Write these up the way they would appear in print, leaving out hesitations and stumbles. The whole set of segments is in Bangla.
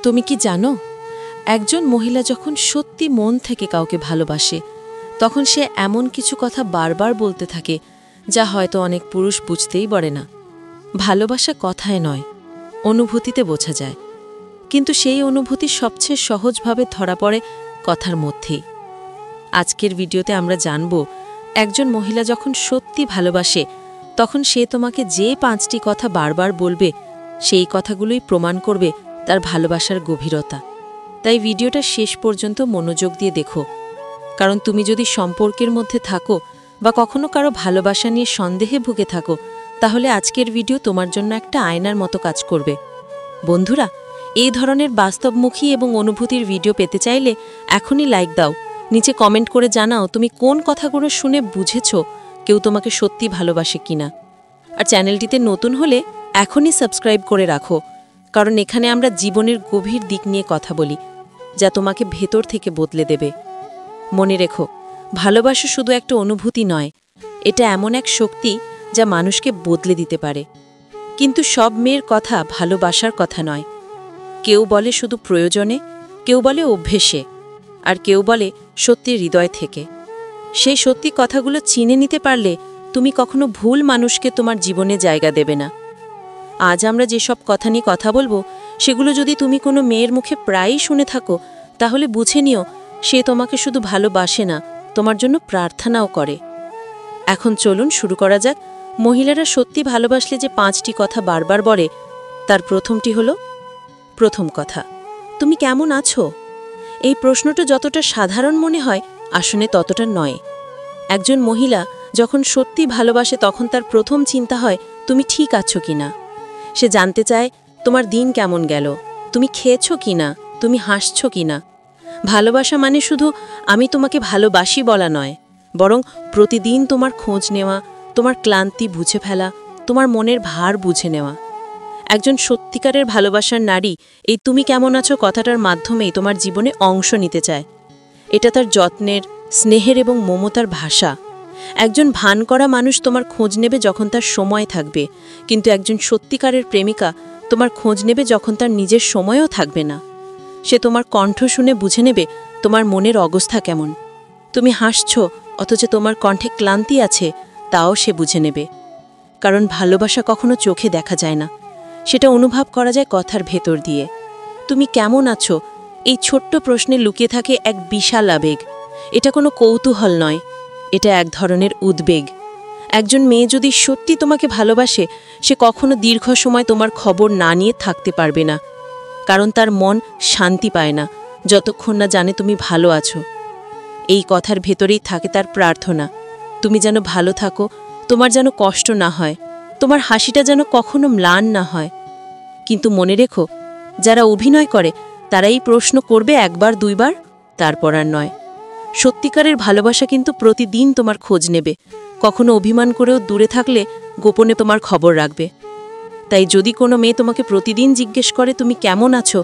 তুমি কি জানো, একজন মহিলা যখন সত্যি মন থেকে কাউকে ভালোবাসে তখন সে এমন কিছু কথা বারবার বলতে থাকে যা হয়তো অনেক পুরুষ বুঝতেই পারে না। ভালোবাসা কথায় নয়, অনুভূতিতে বোঝা যায়, কিন্তু সেই অনুভূতি সবচেয়ে সহজভাবে ধরা পড়ে কথার মধ্যেই। আজকের ভিডিওতে আমরা জানব, একজন মহিলা যখন সত্যি ভালোবাসে তখন সে তোমাকে যে 5টি কথা বারবার বলবে সেই কথাগুলোই প্রমাণ করবে তার ভালোবাসার গভীরতা। তাই ভিডিওটা শেষ পর্যন্ত মনোযোগ দিয়ে দেখো, কারণ তুমি যদি সম্পর্কের মধ্যে থাকো বা কখনো কারো ভালোবাসা নিয়ে সন্দেহে ভুগে থাকো, তাহলে আজকের ভিডিও তোমার জন্য একটা আয়নার মতো কাজ করবে। বন্ধুরা, এই ধরনের বাস্তবমুখী এবং অনুভূতির ভিডিও পেতে চাইলে এখনই লাইক দাও, নিচে কমেন্ট করে জানাও তুমি কোন কথাগুলো শুনে বুঝেছ কেউ তোমাকে সত্যি ভালোবাসে কিনা। আর চ্যানেলটিতে নতুন হলে এখনই সাবস্ক্রাইব করে রাখো, কারণ এখানে আমরা জীবনের গভীর দিক নিয়ে কথা বলি যা তোমাকে ভেতর থেকে বদলে দেবে। মনে রেখো, ভালোবাসা শুধু একটা অনুভূতি নয়, এটা এমন এক শক্তি যা মানুষকে বদলে দিতে পারে। কিন্তু সব মেয়ের কথা ভালোবাসার কথা নয়। কেউ বলে শুধু প্রয়োজনে, কেউ বলে অভ্যেসে, আর কেউ বলে সত্যি হৃদয় থেকে। সেই সত্যি কথাগুলো চিনে নিতে পারলে তুমি কখনো ভুল মানুষকে তোমার জীবনে জায়গা দেবে না। আজ আমরা যেসব কথা নিয়ে কথা বলবো সেগুলো যদি তুমি কোনো মেয়ের মুখে প্রায়ই শুনে থাকো, তাহলে বুঝে নিও সে তোমাকে শুধু ভালোবাসে না, তোমার জন্য প্রার্থনাও করে। এখন চলুন শুরু করা যাক। মহিলারা সত্যি ভালোবাসলে যে 5টি কথা বারবার বলে তার প্রথমটি হলো, প্রথম কথা, তুমি কেমন আছো? এই প্রশ্নটা যতটা সাধারণ মনে হয় আসলে ততটা নয়। একজন মহিলা যখন সত্যি ভালোবাসে তখন তার প্রথম চিন্তা হয় তুমি ঠিক আছো কিনা। সে জানতে চায় তোমার দিন কেমন গেল, তুমি খেয়েছো কিনা, তুমি হাসছো কিনা। ভালোবাসা মানে শুধু আমি তোমাকে ভালোবাসি বলা নয়, বরং প্রতিদিন তোমার খোঁজ নেওয়া, তোমার ক্লান্তি বুঝে ফেলা, তোমার মনের ভার বুঝে নেওয়া। একজন সত্যিকারের ভালোবাসার নারী এই তুমি কেমন আছো কথাটার মাধ্যমেই তোমার জীবনে অংশ নিতে চায়। এটা তার যত্নের, স্নেহের এবং মমতার ভাষা। একজন ভান করা মানুষ তোমার খোঁজ নেবে যখন তার সময় থাকবে, কিন্তু একজন সত্যিকারের প্রেমিকা তোমার খোঁজ নেবে যখন তার নিজের সময়ও থাকবে না। সে তোমার কণ্ঠ শুনে বুঝে নেবে তোমার মনের অবস্থা কেমন। তুমি হাসছো অথচ তোমার কণ্ঠে ক্লান্তি আছে, তাও সে বুঝে নেবে। কারণ ভালোবাসা কখনো চোখে দেখা যায় না, সেটা অনুভব করা যায় কথার ভেতর দিয়ে। তুমি কেমন আছো এই ছোট্ট প্রশ্নে লুকিয়ে থাকে এক বিশাল আবেগ। এটা কোনো কৌতূহল নয়, এটা এক ধরনের উদ্বেগ। একজন মেয়ে যদি সত্যি তোমাকে ভালোবাসে, সে কখনো দীর্ঘ সময় তোমার খবর না নিয়ে থাকতে পারবে না, কারণ তার মন শান্তি পায় না যতক্ষণ না জানে তুমি ভালো আছো। এই কথার ভেতরেই থাকে তার প্রার্থনা, তুমি যেন ভালো থাকো, তোমার যেন কষ্ট না হয়, তোমার হাসিটা যেন কখনো ম্লান না হয়। কিন্তু মনে রেখো, যারা অভিনয় করে তারা এই প্রশ্ন করবে একবার দুইবার, তারপর আর নয়। সত্যিকারের ভালোবাসা কিন্তু প্রতিদিন তোমার খোঁজ নেবে, কখনো অভিমান করেও দূরে থাকলে গোপনে তোমার খবর রাখবে। তাই যদি কোনো মেয়ে তোমাকে প্রতিদিন জিজ্ঞেস করে তুমি কেমন আছো,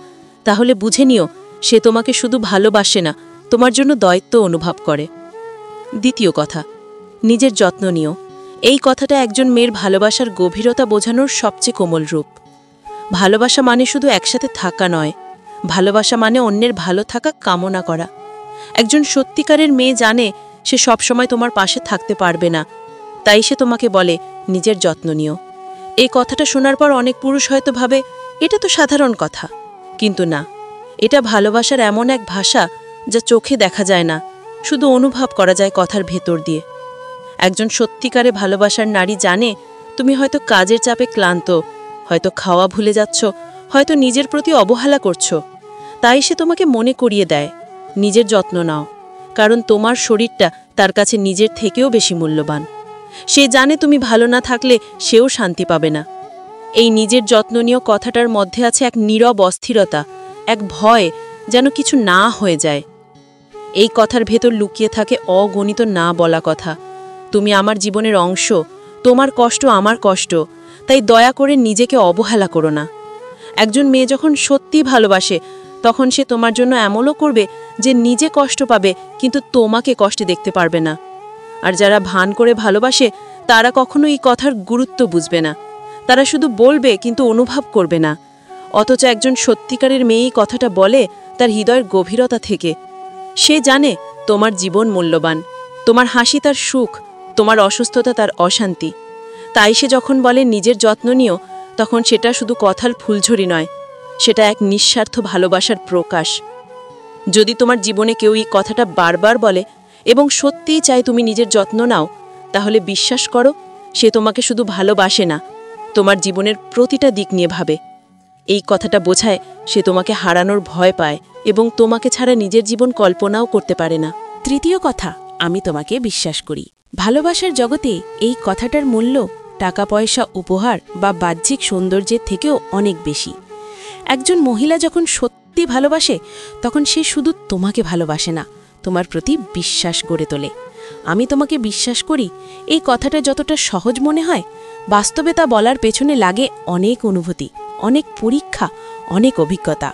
তাহলে বুঝে নিও সে তোমাকে শুধু ভালোবাসে না, তোমার জন্য দায়িত্ব অনুভব করে। দ্বিতীয় কথা, নিজের যত্ন নিও। এই কথাটা একজন মেয়ের ভালোবাসার গভীরতা বোঝানোর সবচেয়ে কোমল রূপ। ভালোবাসা মানে শুধু একসাথে থাকা নয়, ভালোবাসা মানে অন্যের ভালো থাকা কামনা করা। একজন সত্যিকারের মেয়ে জানে সে সবসময় তোমার পাশে থাকতে পারবে না, তাই সে তোমাকে বলে নিজের যত্ন নিও। এই কথাটা শোনার পর অনেক পুরুষ হয়তো ভাবে এটা তো সাধারণ কথা, কিন্তু না, এটা ভালোবাসার এমন এক ভাষা যা চোখে দেখা যায় না, শুধু অনুভব করা যায় কথার ভেতর দিয়ে। একজন সত্যিকারে ভালোবাসার নারী জানে তুমি হয়তো কাজের চাপে ক্লান্ত, হয়তো খাওয়া ভুলে যাচ্ছ, হয়তো নিজের প্রতি অবহেলা করছো, তাই সে তোমাকে মনে করিয়ে দেয় নিজের যত্ন নাও, কারণ তোমার শরীরটা তার কাছে নিজের থেকেও বেশি মূল্যবান। সে জানে তুমি ভালো না থাকলে সেও শান্তি পাবে না। এই নিজের যত্ন নিয়ে কথাটার মধ্যে আছে এক নীরব অস্থিরতা, এক ভয় যেন কিছু না হয়ে যায়। এই কথার ভেতর লুকিয়ে থাকে অগণিত না বলা কথা। তুমি আমার জীবনের অংশ, তোমার কষ্ট আমার কষ্ট, তাই দয়া করে নিজেকে অবহেলা করো না। একজন মেয়ে যখন সত্যি ভালোবাসে তখন সে তোমার জন্য এমনও করবে যে নিজে কষ্ট পাবে কিন্তু তোমাকে কষ্টে দেখতে পারবে না। আর যারা ভান করে ভালোবাসে তারা কখনো এই কথার গুরুত্ব বুঝবে না। তারা শুধু বলবে কিন্তু অনুভব করবে না। অথচ একজন সত্যিকারের মেয়ে এই কথাটা বলে তার হৃদয়ের গভীরতা থেকে। সে জানে তোমার জীবন মূল্যবান, তোমার হাসি তার সুখ, তোমার অসুস্থতা তার অশান্তি। তাই সে যখন বলে নিজের যত্ন নিও, তখন সেটা শুধু কথার ফুলঝুরি নয়, সেটা এক নিঃস্বার্থ ভালোবাসার প্রকাশ। যদি তোমার জীবনে কেউ এই কথাটা বারবার বলে এবং সত্যিই চায় তুমি নিজের যত্ন নাও, তাহলে বিশ্বাস করো, সে তোমাকে শুধু ভালোবাসে না, তোমার জীবনের প্রতিটা দিক নিয়ে ভাবে। এই কথাটা বোঝায় সে তোমাকে হারানোর ভয় পায় এবং তোমাকে ছাড়া নিজের জীবন কল্পনাও করতে পারে না। তৃতীয় কথা, আমি তোমাকে বিশ্বাস করি। ভালোবাসার জগতে এই কথাটার মূল্য টাকা পয়সা, উপহার বা বাহ্যিক সৌন্দর্যের থেকেও অনেক বেশি। একজন মহিলা যখন সত্যি ভালোবাসে, তখন সে শুধু তোমাকে ভালোবাসে না, তোমার প্রতি বিশ্বাস গড়ে তোলে। আমি তোমাকে বিশ্বাস করি, এই কথাটা যতটা সহজ মনে হয়, বাস্তবে তা বলার পেছনে লাগে অনেক অনুভূতি, অনেক পরীক্ষা, অনেক অভিজ্ঞতা।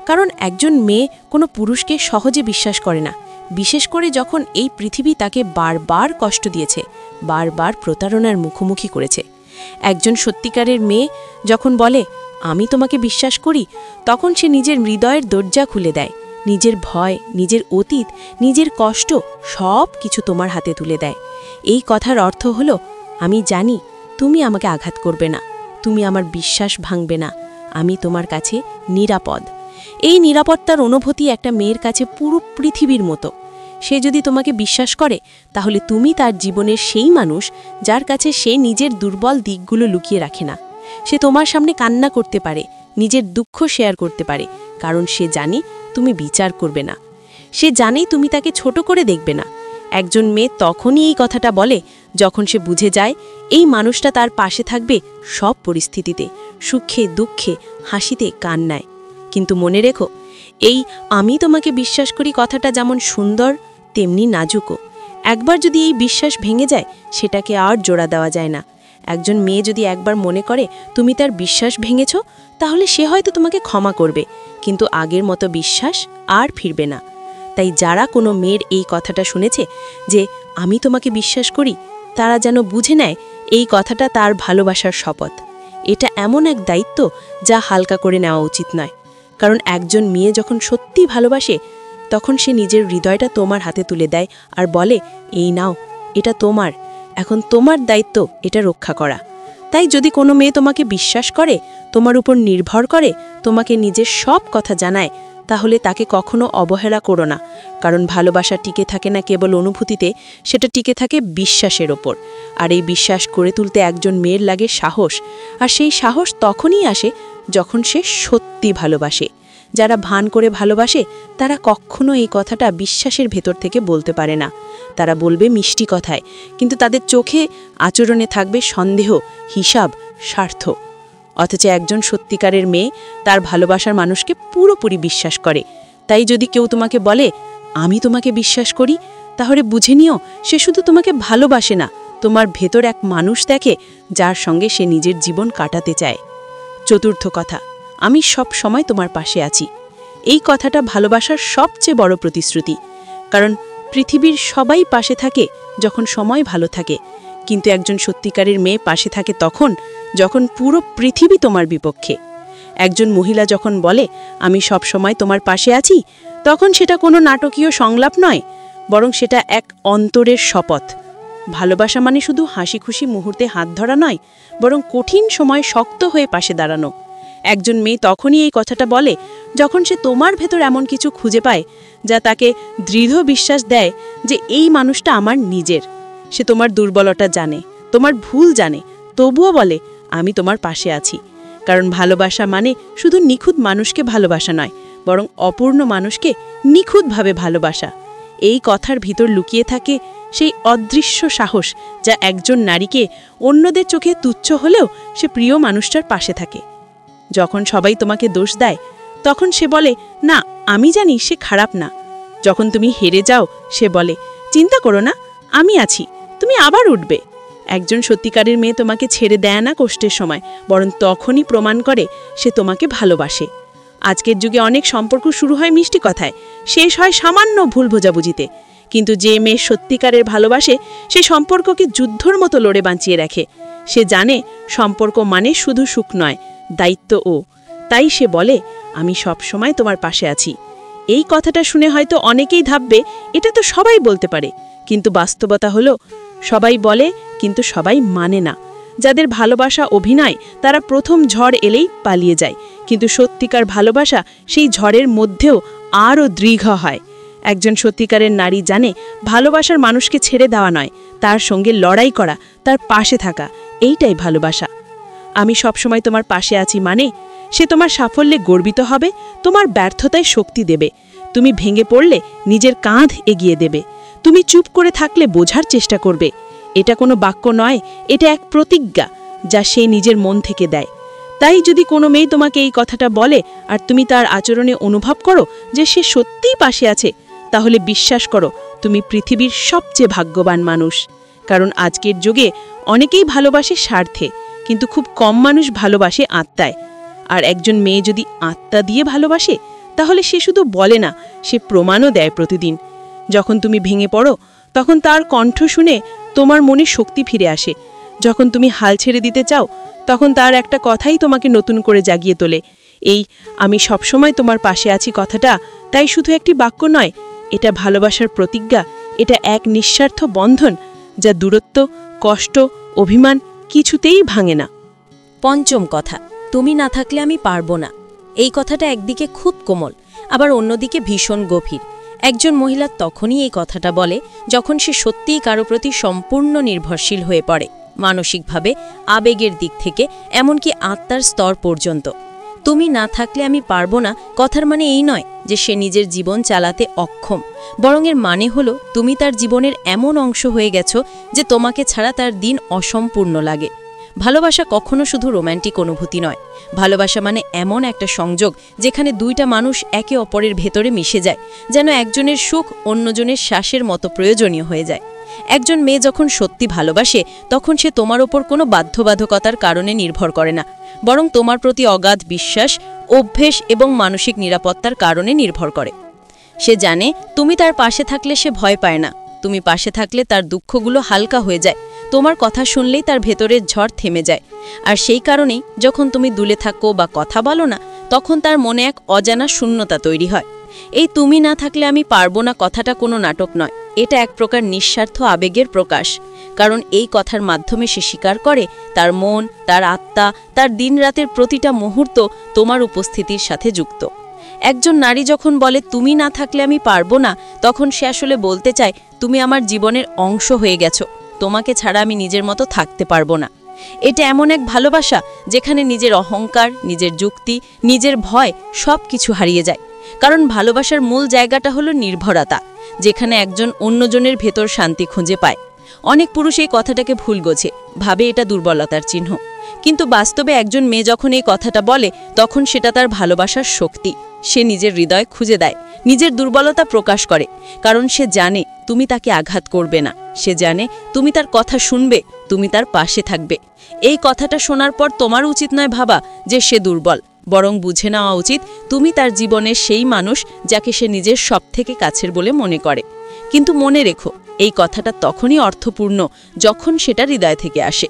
কারণ একজন মেয়ে কোনো পুরুষকে সহজে বিশ্বাস করে না, বিশেষ করে যখন এই পৃথিবী তাকে বারবার কষ্ট দিয়েছে, বারবার প্রতারণার মুখোমুখি করেছে। একজন সত্যিকারের মেয়ে যখন বলে আমি তোমাকে বিশ্বাস করি, তখন সে নিজের হৃদয়ের দরজা খুলে দেয়, নিজের ভয়, নিজের অতীত, নিজের কষ্ট সব কিছু তোমার হাতে তুলে দেয়। এই কথার অর্থ হলো, আমি জানি তুমি আমাকে আঘাত করবে না, তুমি আমার বিশ্বাস ভাঙবে না, আমি তোমার কাছে নিরাপদ। এই নিরাপত্তার অনুভূতি একটা মেয়ের কাছে পুরো পৃথিবীর মতো। সে যদি তোমাকে বিশ্বাস করে, তাহলে তুমি তার জীবনের সেই মানুষ যার কাছে সে নিজের দুর্বল দিকগুলো লুকিয়ে রাখে না। সে তোমার সামনে কান্না করতে পারে, নিজের দুঃখ শেয়ার করতে পারে, কারণ সে জানে তুমি বিচার করবে না, সে জানে তুমি তাকে ছোট করে দেখবে না। একজন মেয়ে তখনই এই কথাটা বলে যখন সে বুঝে যায় এই মানুষটা তার পাশে থাকবে সব পরিস্থিতিতে, সুখে দুঃখে, হাসিতে কান্নায়। কিন্তু মনে রেখো, এই আমি তোমাকে বিশ্বাস করি কথাটা যেমন সুন্দর, তেমনি নাজুকও। একবার যদি এই বিশ্বাস ভেঙে যায়, সেটাকে আর জোড়া দেওয়া যায় না। একজন মেয়ে যদি একবার মনে করে তুমি তার বিশ্বাস ভেঙেছ, তাহলে সে হয়তো তোমাকে ক্ষমা করবে, কিন্তু আগের মতো বিশ্বাস আর ফিরবে না। তাই যারা কোনো মেয়ের এই কথাটা শুনেছে যে আমি তোমাকে বিশ্বাস করি, তারা যেন বুঝে নেয় এই কথাটা তার ভালোবাসার শপথ। এটা এমন এক দায়িত্ব যা হালকা করে নেওয়া উচিত নয়। কারণ একজন মেয়ে যখন সত্যি ভালোবাসে, তখন সে নিজের হৃদয়টা তোমার হাতে তুলে দেয় আর বলে, এই নাও, এটা তোমার, এখন তোমার দায়িত্ব এটা রক্ষা করা। তাই যদি কোনো মেয়ে তোমাকে বিশ্বাস করে, তোমার উপর নির্ভর করে, তোমাকে নিজের সব কথা জানায়, তাহলে তাকে কখনো অবহেলা করো না। কারণ ভালোবাসা টিকে থাকে না কেবল অনুভূতিতে, সেটা টিকে থাকে বিশ্বাসের ওপর। আর এই বিশ্বাস করে তুলতে একজন মেয়ের লাগে সাহস, আর সেই সাহস তখনই আসে যখন সে সত্যি ভালোবাসে। যারা ভান করে ভালোবাসে, তারা কখনো এই কথাটা বিশ্বাসের ভেতর থেকে বলতে পারে না। তারা বলবে মিষ্টি কথায়, কিন্তু তাদের চোখে, আচরণে থাকবে সন্দেহ, হিসাব, স্বার্থ। অথচ একজন সত্যিকারের মেয়ে তার ভালোবাসার মানুষকে পুরোপুরি বিশ্বাস করে। তাই যদি কেউ তোমাকে বলে আমি তোমাকে বিশ্বাস করি, তাহলে বুঝে নিও সে শুধু তোমাকে ভালোবাসে না, তোমার ভেতর এক মানুষ দেখে যার সঙ্গে সে নিজের জীবন কাটাতে চায়। চতুর্থ কথা, আমি সব সময় তোমার পাশে আছি। এই কথাটা ভালোবাসার সবচেয়ে বড় প্রতিশ্রুতি। কারণ পৃথিবীর সবাই পাশে থাকে যখন সময় ভালো থাকে, কিন্তু একজন সত্যিকারের মেয়ে পাশে থাকে তখন যখন পুরো পৃথিবী তোমার বিপক্ষে। একজন মহিলা যখন বলে আমি সব সময় তোমার পাশে আছি, তখন সেটা কোনো নাটকীয় সংলাপ নয়, বরং সেটা এক অন্তরের শপথ। ভালোবাসা মানে শুধু হাসি খুশি মুহূর্তে হাত ধরা নয়, বরং কঠিন সময় শক্ত হয়ে পাশে দাঁড়ানো। একজন মেয়ে তখনই এই কথাটা বলে যখন সে তোমার ভেতর এমন কিছু খুঁজে পায় যা তাকে দৃঢ় বিশ্বাস দেয় যে এই মানুষটা আমার নিজের। সে তোমার দুর্বলতা জানে, তোমার ভুল জানে, তবুও বলে আমি তোমার পাশে আছি। কারণ ভালোবাসা মানে শুধু নিখুঁত মানুষকে ভালোবাসা নয়, বরং অপূর্ণ মানুষকে নিখুঁতভাবে ভালোবাসা। এই কথার ভিতর লুকিয়ে থাকে সেই অদৃশ্য সাহস যা একজন নারীকে অন্যদের চোখে তুচ্ছ হলেও সে প্রিয় মানুষটার পাশে থাকে। যখন সবাই তোমাকে দোষ দেয়, তখন সে বলে না, আমি জানি সে খারাপ না। যখন তুমি হেরে যাও, সে বলে চিন্তা করো না, আমি আছি, তুমি আবার উঠবে। একজন সত্যিকারের মেয়ে তোমাকে ছেড়ে দেয় না কষ্টের সময়, বরং তখনই প্রমাণ করে সে তোমাকে ভালোবাসে। আজকের যুগে অনেক সম্পর্ক শুরু হয় মিষ্টি কথায়, শেষ হয় সামান্য ভুল বোঝাবুঝিতে। কিন্তু যে মেয়ে সত্যিকারের ভালোবাসে, সে সম্পর্ককে যুদ্ধর মতো লড়ে বাঁচিয়ে রাখে। সে জানে সম্পর্ক মানে শুধু সুখ নয়, দায়িত্বও। তাই সে বলে, আমি সব সময় তোমার পাশে আছি। এই কথাটা শুনে হয়তো অনেকেই ভাববে এটা তো সবাই বলতে পারে, কিন্তু বাস্তবতা হলো সবাই বলে কিন্তু সবাই মানে না। যাদের ভালোবাসা অভিনয় তারা প্রথম ঝড় এলেই পালিয়ে যায়, কিন্তু সত্যিকার ভালোবাসা সেই ঝড়ের মধ্যেও আরও দীর্ঘ হয়। একজন সত্যিকারের নারী জানে ভালোবাসার মানুষকে ছেড়ে দেওয়া নয়, তার সঙ্গে লড়াই করা, তার পাশে থাকা, এইটাই ভালোবাসা। আমি সবসময় তোমার পাশে আছি মানে সে তোমার সাফল্যে গর্বিত হবে, তোমার ব্যর্থতায় শক্তি দেবে। তুমি ভেঙে পড়লে নিজের কাঁধ এগিয়ে দেবে, তুমি চুপ করে থাকলে বোঝার চেষ্টা করবে। এটা কোনো বাক্য নয়, এটা এক প্রতিজ্ঞা যা সে নিজের মন থেকে দেয়। তাই যদি কোনো মেয়ে তোমাকে এই কথাটা বলে আর তুমি তার আচরণে অনুভব করো যে সে সত্যিই পাশে আছে, তাহলে বিশ্বাস করো তুমি পৃথিবীর সবচেয়ে ভাগ্যবান মানুষ। কারণ আজকের যুগে অনেকেই ভালোবাসে স্বার্থে, কিন্তু খুব কম মানুষ ভালোবাসে আত্মায়। আর একজন মেয়ে যদি আত্মা দিয়ে ভালোবাসে, তাহলে সে শুধু বলে না, সে প্রমাণও দেয় প্রতিদিন। যখন তুমি ভেঙে পড়ো তখন তার কণ্ঠ শুনে তোমার মনে শক্তি ফিরে আসে। যখন তুমি হাল ছেড়ে দিতে চাও তখন তার একটা কথাই তোমাকে নতুন করে জাগিয়ে তোলে। এই আমি সবসময় তোমার পাশে আছি কথাটা তাই শুধু একটি বাক্য নয়, এটা ভালোবাসার প্রতিজ্ঞা, এটা এক নিঃস্বার্থ বন্ধন যা দূরত্ব, কষ্ট, অভিমান কিছুতেই ভাঙে না। পঞ্চম কথা, তুমি না থাকলে আমি পারবো না। এই কথাটা একদিকে খুব কোমল, আবার অন্যদিকে ভীষণ গভীর। একজন মহিলা তখনই এই কথাটা বলে যখন সে সত্যিই কারো প্রতি সম্পূর্ণ নির্ভরশীল হয়ে পড়ে, মানসিকভাবে, আবেগের দিক থেকে, এমনকি আত্মার স্তর পর্যন্ত। তুমি না থাকলে আমি পারবো না কথার মানে এই নয় যে সে নিজের জীবন চালাতে অক্ষম, বরং এর মানে হলো তুমি তার জীবনের এমন অংশ হয়ে গেছো যে তোমাকে ছাড়া তার দিন অসম্পূর্ণ লাগে। ভালোবাসা কখনো শুধু রোম্যান্টিক অনুভূতি নয়, ভালোবাসা মানে এমন একটা সংযোগ যেখানে দুইটা মানুষ একে অপরের ভেতরে মিশে যায়, যেন একজনের সুখ অন্যজনের শ্বাসের মতো প্রয়োজনীয় হয়ে যায়। একজন মেয়ে যখন সত্যি ভালোবাসে তখন সে তোমার ওপর কোনো বাধ্যবাধকতার কারণে নির্ভর করে না, বরং তোমার প্রতি অগাধ বিশ্বাস, অভ্যেস এবং মানসিক নিরাপত্তার কারণে নির্ভর করে। সে জানে তুমি তার পাশে থাকলে সে ভয় পায় না, তুমি পাশে থাকলে তার দুঃখগুলো হালকা হয়ে যায়, তোমার কথা শুনলেই তার ভেতরের ঝড় থেমে যায়। আর সেই কারণেই যখন তুমি দূরে থাকো বা কথা বলো না, তখন তার মনে এক অজানা শূন্যতা তৈরি হয়। এই তুমি না থাকলে আমি পারবো না কথাটা কোনো নাটক নয়, এটা এক প্রকার নিঃস্বার্থ আবেগের প্রকাশ। কারণ এই কথার মাধ্যমে সে স্বীকার করে তার মন, তার আত্মা, তার দিনরাতের প্রতিটা মুহূর্ত তোমার উপস্থিতির সাথে যুক্ত। একজন নারী যখন বলে তুমি না থাকলে আমি পারবো না, তখন সে আসলে বলতে চায় তুমি আমার জীবনের অংশ হয়ে গেছো, তোমাকে ছাড়া আমি নিজের মতো থাকতে পারবো না। এটা এমন এক ভালোবাসা যেখানে নিজের অহংকার, নিজের যুক্তি, নিজের ভয় সব কিছু হারিয়ে যায়। কারণ ভালোবাসার মূল জায়গাটা হলো নির্ভরতা, যেখানে একজন অন্যজনের ভেতর শান্তি খুঁজে পায়। অনেক পুরুষ এই কথাটাকে ভুল বোঝে, ভাবে এটা দুর্বলতার চিহ্ন। কিন্তু বাস্তবে একজন মেয়ে যখন এই কথাটা বলে তখন সেটা তার ভালোবাসার শক্তি। সে নিজের হৃদয় খুঁজে দেয়, নিজের দুর্বলতা প্রকাশ করে, কারণ সে জানে তুমি তাকে আঘাত করবে না, সে জানে তুমি তার কথা শুনবে, তুমি তার পাশে থাকবে। এই কথাটা শোনার পর তোমার উচিত নয় ভাবা যে সে দুর্বল, বরং বুঝে নেওয়া উচিত তুমি তার জীবনের সেই মানুষ যাকে সে নিজের সবথেকে কাছের বলে মনে করে। কিন্তু মনে রেখো, এই কথাটা তখনই অর্থপূর্ণ যখন সেটা হৃদয় থেকে আসে।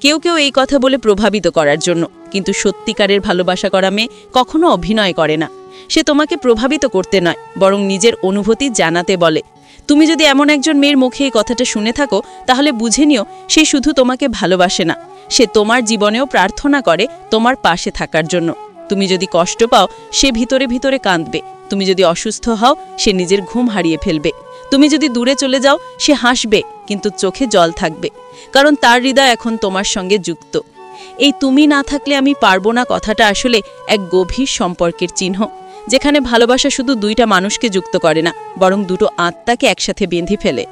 কেউ কেউ এই কথা বলে প্রভাবিত করার জন্য, কিন্তু সত্যিকারের ভালোবাসা করা মেয়ে কখনো অভিনয় করে না। সে তোমাকে প্রভাবিত করতে নয়, বরং নিজের অনুভূতি জানাতে বলে। তুমি যদি এমন একজন মেয়ের মুখে এই কথাটা শুনে থাকো, তাহলে বুঝে নিও সে শুধু তোমাকে ভালোবাসে না, সে তোমার জীবনেও প্রার্থনা করে তোমার পাশে থাকার জন্য। তুমি যদি কষ্ট পাও, সে ভিতরে ভিতরে কাঁদবে। তুমি যদি অসুস্থ হও, সে নিজের ঘুম হারিয়ে ফেলবে। তুমি যদি দূরে চলে যাও, সে হাসবে, কিন্তু চোখে জল থাকবে, কারণ তার হৃদয় এখন তোমার সঙ্গে যুক্ত। এই তুমি না থাকলে আমি পারবো না কথাটা আসলে এক গভীর সম্পর্কের চিহ্ন, যেখানে ভালোবাসা শুধু দুইটা মানুষকে যুক্ত করে না, বরং দুটো আত্মাকে একসাথে বেঁধে ফেলে।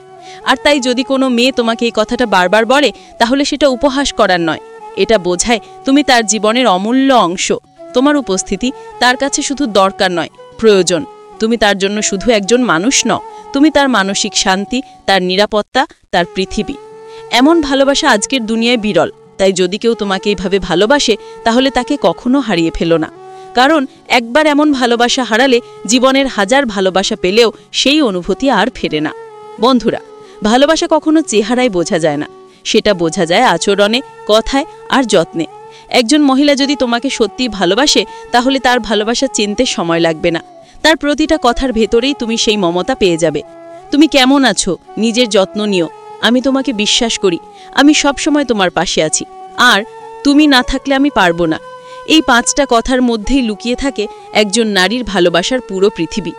আর তাই যদি কোনো মেয়ে তোমাকে এই কথাটা বারবার বলে, তাহলে সেটা উপহাস করার নয়, এটা বোঝায় তুমি তার জীবনের অমূল্য অংশ। তোমার উপস্থিতি তার কাছে শুধু দরকার নয়, প্রয়োজন। তুমি তার জন্য শুধু একজন মানুষ নও, তুমি তার মানসিক শান্তি, তার নিরাপত্তা, তার পৃথিবী। এমন ভালোবাসা আজকের দুনিয়ায় বিরল। তাই যদি কেউ তোমাকে এইভাবে ভালোবাসে, তাহলে তাকে কখনো হারিয়ে ফেলো না। কারণ একবার এমন ভালোবাসা হারালে জীবনের হাজার ভালোবাসা পেলেও সেই অনুভূতি আর ফেরে না। বন্ধুরা, ভালোবাসা কখনো চেহারায় বোঝা যায় না, সেটা বোঝা যায় আচরণে, কথায় আর যত্নে। একজন মহিলা যদি তোমাকে সত্যি ভালোবাসে তাহলে তার ভালোবাসা চিনতে সময় লাগবে না। তার প্রতিটা কথার ভেতরেই তুমি সেই মমতা পেয়ে যাবে। তুমি কেমন আছো, নিজের যত্ন নিও, আমি তোমাকে বিশ্বাস করি, আমি সব সময় তোমার পাশে আছি, আর তুমি না থাকলে আমি পারবো না। এই 5টা কথার মধ্যেই লুকিয়ে থাকে একজন নারীর ভালোবাসার পুরো পৃথিবী।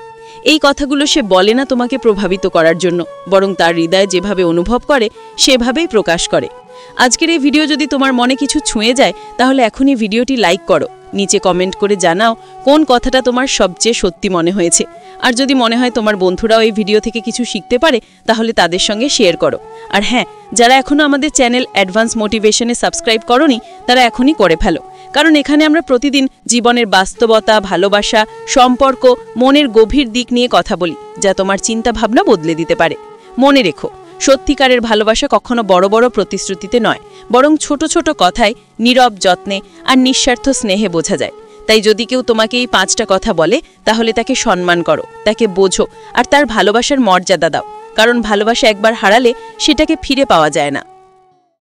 এই কথাগুলো সে বলে না তোমাকে প্রভাবিত করার জন্য, বরং তার হৃদয়ে যেভাবে অনুভব করে সেভাবেই প্রকাশ করে। আজকের এই ভিডিও যদি তোমার মনে কিছু ছুঁয়ে যায় তাহলে এখনই ভিডিওটি লাইক করো, নিচে কমেন্ট করে জানাও কোন কথাটা তোমার সবচেয়ে সত্যি মনে হয়েছে। আর যদি মনে হয় তোমার বন্ধুরাও এই ভিডিও থেকে কিছু শিখতে পারে তাহলে তাদের সঙ্গে শেয়ার করো। আর হ্যাঁ, যারা এখনও আমাদের চ্যানেল অ্যাডভান্স মোটিভেশনে সাবস্ক্রাইব করোনি তারা এখনই করে ফেলো, কারণ এখানে আমরা প্রতিদিন জীবনের বাস্তবতা, ভালোবাসা, সম্পর্ক, মনের গভীর দিক নিয়ে কথা বলি, যা তোমার চিন্তা ভাবনা বদলে দিতে পারে। মনে রেখো, সত্যিকারের ভালোবাসা কখনো বড় বড় প্রতিশ্রুতিতে নয়, বরং ছোট ছোট কথায়, নীরব যত্নে আর নিঃস্বার্থ স্নেহে বোঝা যায়। তাই যদি কেউ তোমাকে এই 5টা কথা বলে তাহলে তাকে সম্মান করো, তাকে বোঝো আর তার ভালোবাসার মর্যাদা দাও, কারণ ভালোবাসা একবার হারালে সেটাকে ফিরে পাওয়া যায় না।